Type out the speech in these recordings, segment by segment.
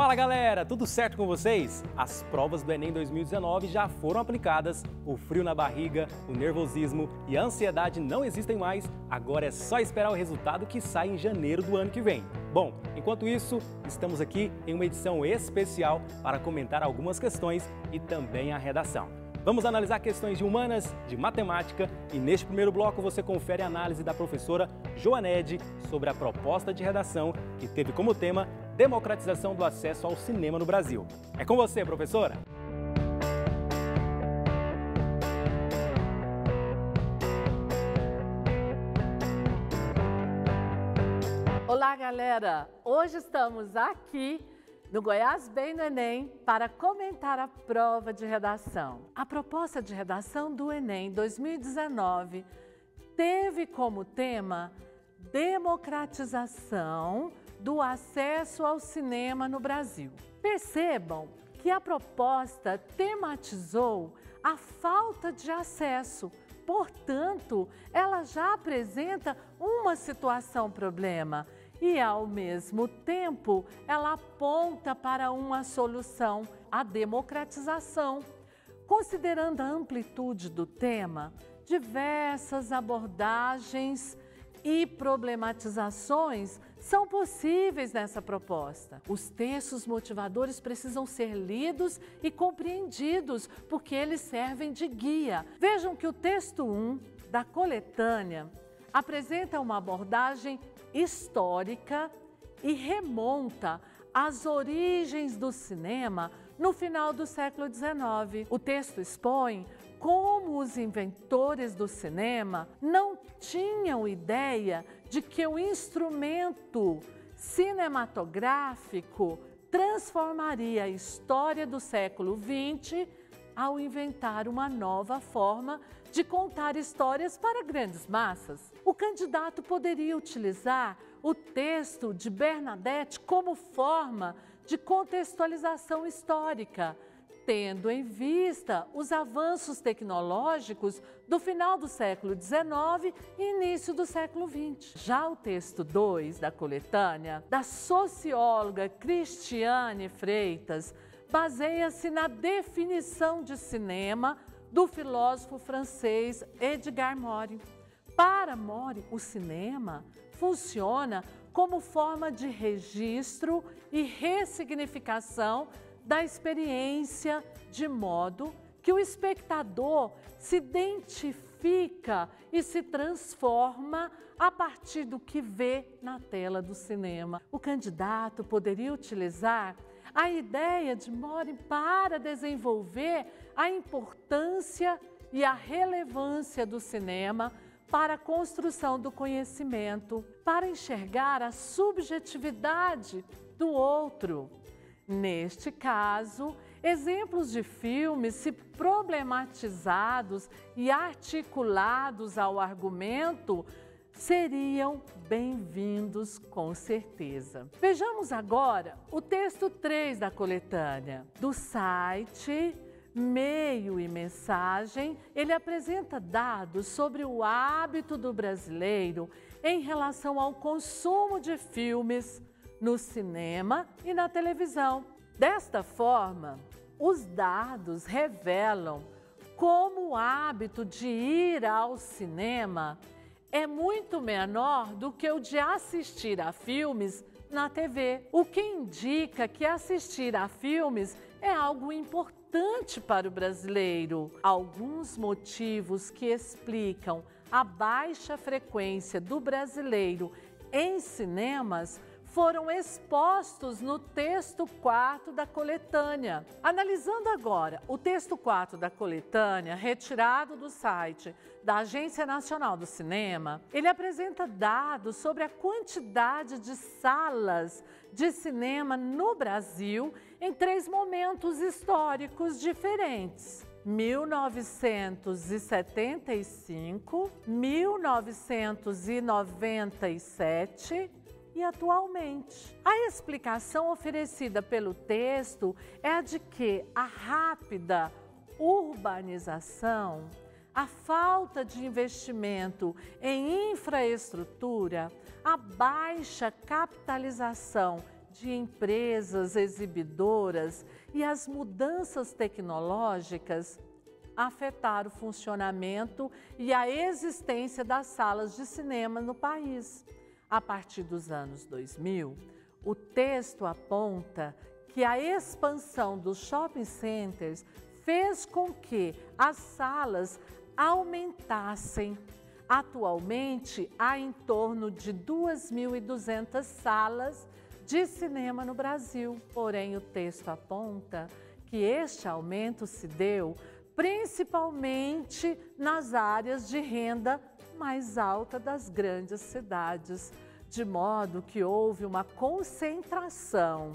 Fala galera, tudo certo com vocês? As provas do Enem 2019 já foram aplicadas, o frio na barriga, o nervosismo e a ansiedade não existem mais, agora é só esperar o resultado que sai em janeiro do ano que vem. Bom, enquanto isso, estamos aqui em uma edição especial para comentar algumas questões e também a redação. Vamos analisar questões de humanas, de matemática e neste primeiro bloco você confere a análise da professora Joanede sobre a proposta de redação que teve como tema democratização do acesso ao cinema no Brasil. É com você, professora! Olá, galera! Hoje estamos aqui no Goiás Bem no Enem para comentar a prova de redação. A proposta de redação do Enem 2019 teve como tema democratização do acesso ao cinema no Brasil. Percebam que a proposta tematizou a falta de acesso, portanto, ela já apresenta uma situação-problema e, ao mesmo tempo, ela aponta para uma solução, a democratização. Considerando a amplitude do tema, diversas abordagens e problematizações são possíveis nessa proposta. Os textos motivadores precisam ser lidos e compreendidos, porque eles servem de guia. Vejam que o texto 1 da coletânea apresenta uma abordagem histórica e remonta às origens do cinema no final do século XIX. O texto expõe como os inventores do cinema não tinham ideia de que o instrumento cinematográfico transformaria a história do século XX ao inventar uma nova forma de contar histórias para grandes massas. O candidato poderia utilizar o texto de Bernadette como forma de contextualização histórica, tendo em vista os avanços tecnológicos do final do século XIX e início do século XX. Já o texto 2 da coletânea, da socióloga Cristiane Freitas, baseia-se na definição de cinema do filósofo francês Edgar Morin. Para Morin, o cinema funciona como forma de registro e ressignificação da experiência, de modo que o espectador se identifica e se transforma a partir do que vê na tela do cinema. O candidato poderia utilizar a ideia de Morin para desenvolver a importância e a relevância do cinema para a construção do conhecimento, para enxergar a subjetividade do outro. Neste caso, exemplos de filmes, se problematizados e articulados ao argumento, seriam bem-vindos com certeza. Vejamos agora o texto 3 da coletânea. Do site Meio e Mensagem, ele apresenta dados sobre o hábito do brasileiro em relação ao consumo de filmes no cinema e na televisão. Desta forma, os dados revelam como o hábito de ir ao cinema é muito menor do que o de assistir a filmes na TV, o que indica que assistir a filmes é algo importante para o brasileiro. Alguns motivos que explicam a baixa frequência do brasileiro em cinemas foram expostos no texto 4 da coletânea. Analisando agora o texto 4 da coletânea, retirado do site da Agência Nacional do Cinema, ele apresenta dados sobre a quantidade de salas de cinema no Brasil em 3 momentos históricos diferentes: 1975, 1997 e atualmente. A explicação oferecida pelo texto é a de que a rápida urbanização, a falta de investimento em infraestrutura, a baixa capitalização de empresas exibidoras e as mudanças tecnológicas afetaram o funcionamento e a existência das salas de cinema no país. A partir dos anos 2000, o texto aponta que a expansão dos shopping centers fez com que as salas aumentassem. Atualmente, há em torno de 2.200 salas de cinema no Brasil. Porém, o texto aponta que este aumento se deu principalmente nas áreas de renda mais alta das grandes cidades, de modo que houve uma concentração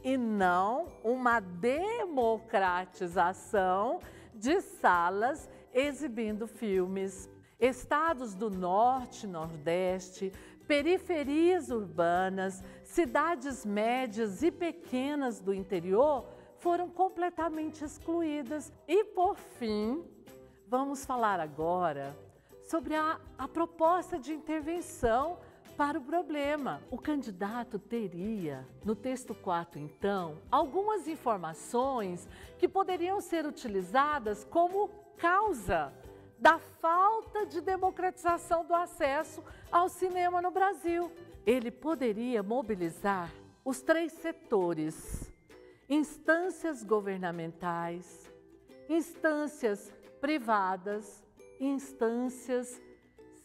e não uma democratização de salas exibindo filmes. Estados do Norte e Nordeste, periferias urbanas, cidades médias e pequenas do interior foram completamente excluídas. E, por fim, vamos falar agora sobre a proposta de intervenção para o problema. O candidato teria, no texto 4, então, algumas informações que poderiam ser utilizadas como causa da falta de democratização do acesso ao cinema no Brasil. Ele poderia mobilizar os 3 setores: instâncias governamentais, instâncias privadas, instâncias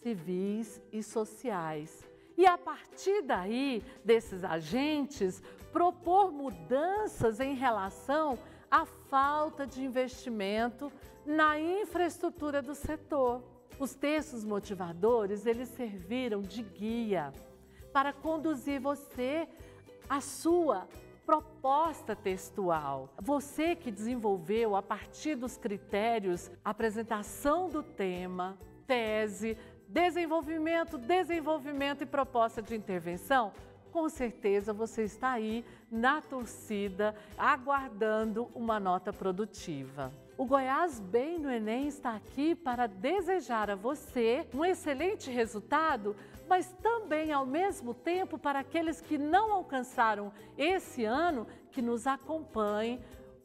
civis e sociais. E a partir daí, desses agentes, propor mudanças em relação à falta de investimento na infraestrutura do setor. Os textos motivadores, eles serviram de guia para conduzir você à sua proposta textual. Você que desenvolveu, a partir dos critérios, apresentação do tema, tese, desenvolvimento e proposta de intervenção, com certeza você está aí na torcida, aguardando uma nota produtiva. O Goiás Bem no Enem está aqui para desejar a você um excelente resultado, mas também, ao mesmo tempo, para aqueles que não alcançaram esse ano, que nos acompanhem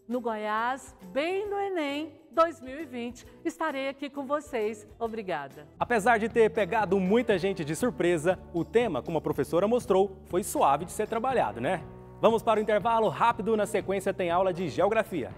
no Goiás Bem no Enem 2020. Estarei aqui com vocês. Obrigada. Apesar de ter pegado muita gente de surpresa, o tema, como a professora mostrou, foi suave de ser trabalhado, né? Vamos para o intervalo rápido, na sequência tem aula de Geografia.